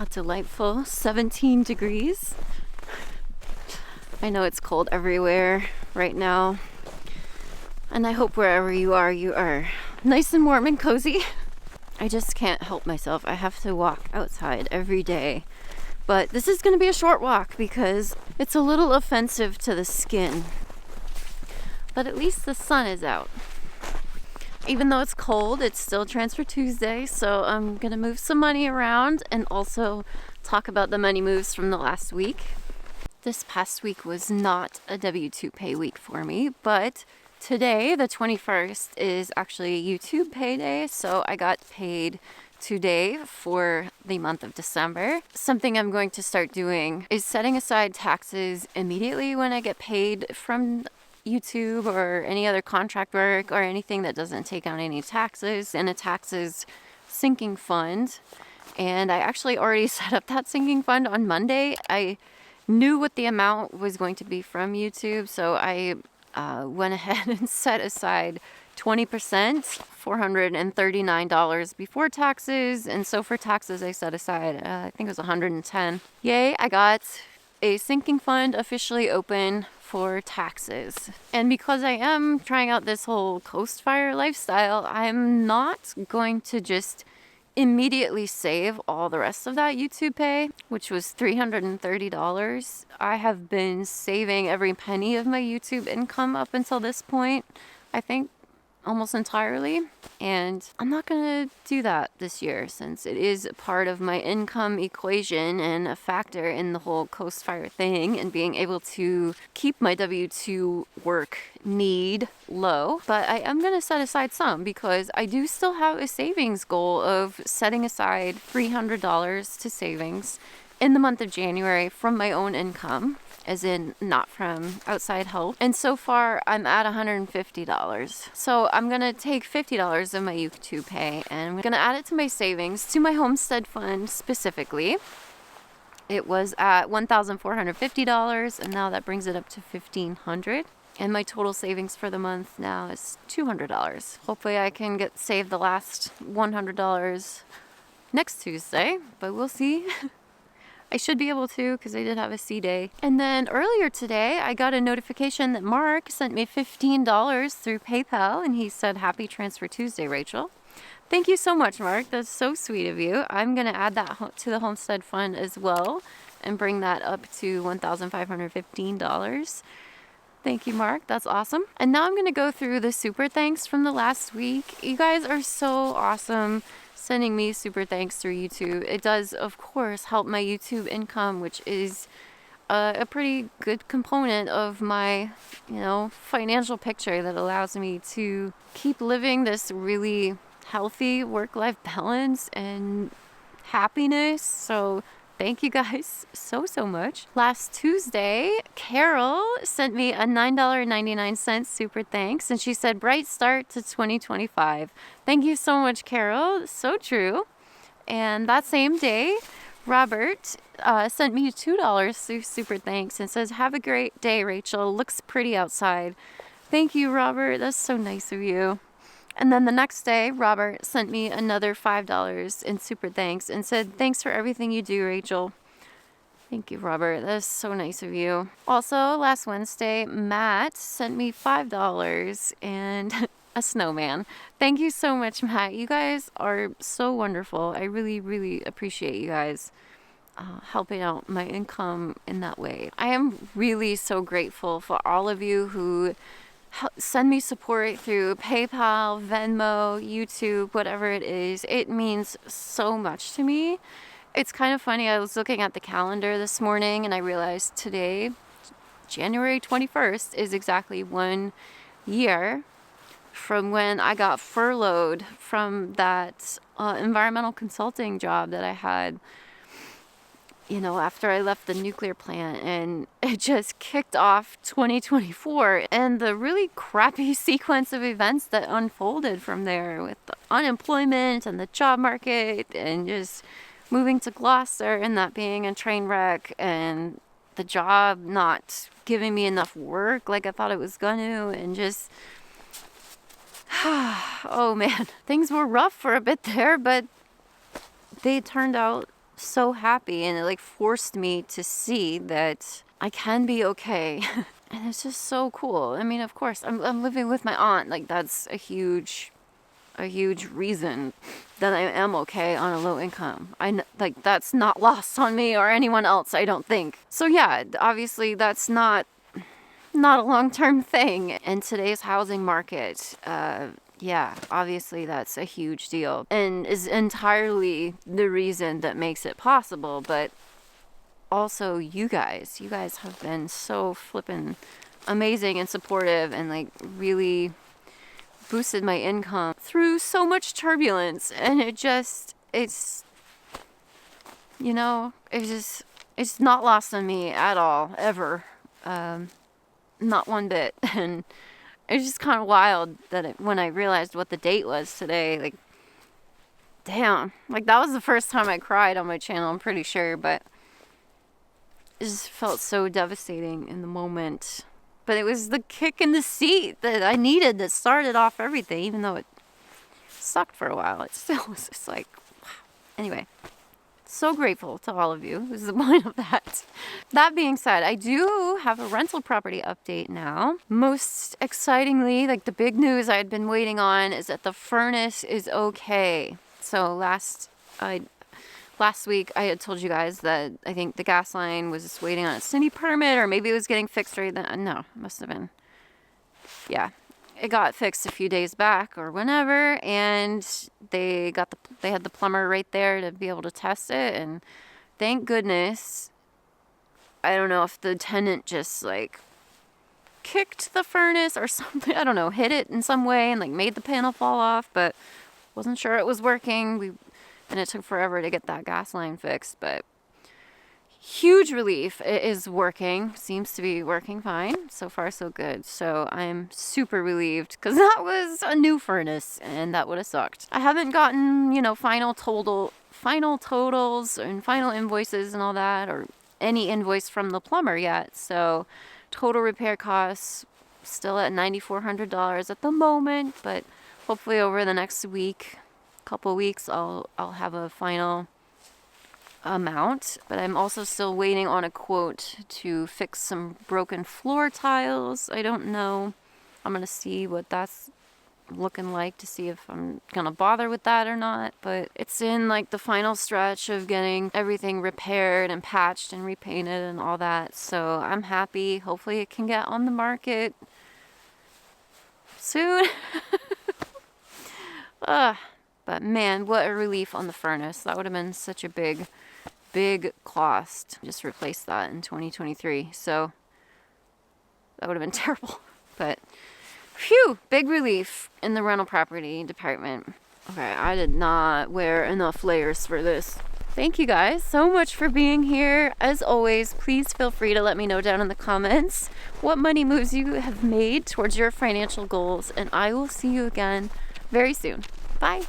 A delightful 17 degrees. I know it's cold everywhere right now, and I hope wherever you are nice and warm and cozy. I just can't help myself. I have to walk outside every day, but this is going to be a short walk because it's a little offensive to the skin, but at least the sun is out. Even though it's cold, it's still Transfer Tuesday, so I'm gonna move some money around and also talk about the money moves from the last week. This past week was not a W-2 pay week for me, but today, the 21st, is actually YouTube payday, so I got paid today for the month of December. Something I'm going to start doing is setting aside taxes immediately when I get paid from YouTube or any other contract work or anything that doesn't take out any taxes, and a taxes sinking fund. And I actually already set up that sinking fund on Monday. I knew what the amount was going to be from YouTube, so I went ahead and set aside 20%, $439 before taxes, and so for taxes I set aside I think it was $110. Yay, I got a sinking fund officially open for taxes. And because I am trying out this whole Coast Fire lifestyle, I'm not going to just immediately save all the rest of that YouTube pay, which was $330. I have been saving every penny of my YouTube income up until this point, I think almost entirely, and I'm not gonna do that this year since it is part of my income equation and a factor in the whole Coast Fire thing and being able to keep my W-2 work need low. But I am gonna set aside some because I do still have a savings goal of setting aside $300 to savings in the month of January from my own income, as in not from outside help. And so far I'm at $150. So I'm gonna take $50 of my YouTube pay and I'm gonna add it to my savings, to my homestead fund specifically. It was at $1,450 and now that brings it up to $1,500. And my total savings for the month now is $200. Hopefully I can save the last $100 next Tuesday, but we'll see. I should be able to because I did have a C day. And then earlier today, I got a notification that Mark sent me $15 through PayPal and he said, "Happy Transfer Tuesday, Rachel." Thank you so much, Mark. That's so sweet of you. I'm going to add that to the Homestead Fund as well and bring that up to $1,515. Thank you, Mark. That's awesome. And now I'm going to go through the super thanks from the last week. You guys are so awesome sending me super thanks through YouTube. It does, of course, help my YouTube income, which is a pretty good component of my, financial picture that allows me to keep living this really healthy work-life balance and happiness. So thank you guys so much. Last Tuesday, Carol sent me a $9.99 super thanks, and she said, "Bright start to 2025. Thank you so much, Carol. So true. And that same day, Robert sent me $2 through super thanks and says, "Have a great day, Rachel. Looks pretty outside." Thank you, Robert. That's so nice of you. And then the next day, Robert sent me another $5 in super thanks and said, "Thanks for everything you do, Rachel." Thank you, Robert. That's so nice of you. Also, last Wednesday, Matt sent me $5 and a snowman. Thank you so much, Matt. You guys are so wonderful. I really appreciate you guys helping out my income in that way. I am really so grateful for all of you who send me support through PayPal, Venmo, YouTube, whatever it is. It means so much to me. It's kind of funny. I was looking at the calendar this morning and I realized today, January 21st, is exactly 1 year from when I got furloughed from that environmental consulting job that I had, after I left the nuclear plant, and it just kicked off 2024 and the really crappy sequence of events that unfolded from there with the unemployment and the job market and just moving to Gloucester and that being a train wreck and the job not giving me enough work like I thought it was gonna, and just oh man, things were rough for a bit there, but they turned out so happy, and it like forced me to see that I can be okay. And it's just so cool. I mean, of course, I'm living with my aunt. Like, that's a huge reason that I am okay on a low income. Like, that's not lost on me or anyone else, I don't think. So yeah, obviously that's not a long-term thing in today's housing market. Yeah, obviously that's a huge deal and is entirely the reason that makes it possible. But also you guys have been so flippin' amazing and supportive, and like really boosted my income through so much turbulence. And it's you know, it's not lost on me at all, ever. Not one bit. And it's just kind of wild that when I realized what the date was today, like, damn, like that was the first time I cried on my channel, I'm pretty sure. But it just felt so devastating in the moment. But it was the kick in the seat that I needed that started off everything, even though it sucked for a while. It still was just like, wow. Anyway, so grateful to all of you. This is the point of that. That being said, I do have a rental property update now. Most excitingly, like the big news I had been waiting on is that the furnace is okay. So last week I had told you guys that I think the gas line was just waiting on a city permit, or maybe it was getting fixed right then. No, it must have been. Yeah, it got fixed a few days back or whenever, and they had the plumber right there to be able to test it. And thank goodness, I don't know if the tenant just like kicked the furnace or something. I don't know, hit it in some way and like made the panel fall off, but wasn't sure it was working. And it took forever to get that gas line fixed, but huge relief. It is working. Seems to be working fine. So far, so good. So I'm super relieved, because that was a new furnace and that would have sucked. I haven't gotten, final totals and final invoices and all that, or any invoice from the plumber yet. So total repair costs still at $9,400 at the moment, but hopefully over the next couple weeks I'll have a final amount. But I'm also still waiting on a quote to fix some broken floor tiles. I don't know. I'm gonna see what that's looking like to see if I'm gonna bother with that or not. But it's in like the final stretch of getting everything repaired and patched and repainted and all that. So I'm happy. Hopefully it can get on the market soon. But man, what a relief on the furnace. That would have been such a big cost. Just replace that in 2023. So that would have been terrible. But phew, big relief in the rental property department. Okay, I did not wear enough layers for this. Thank you guys so much for being here. As always, please feel free to let me know down in the comments what money moves you have made towards your financial goals. And I will see you again very soon. Bye.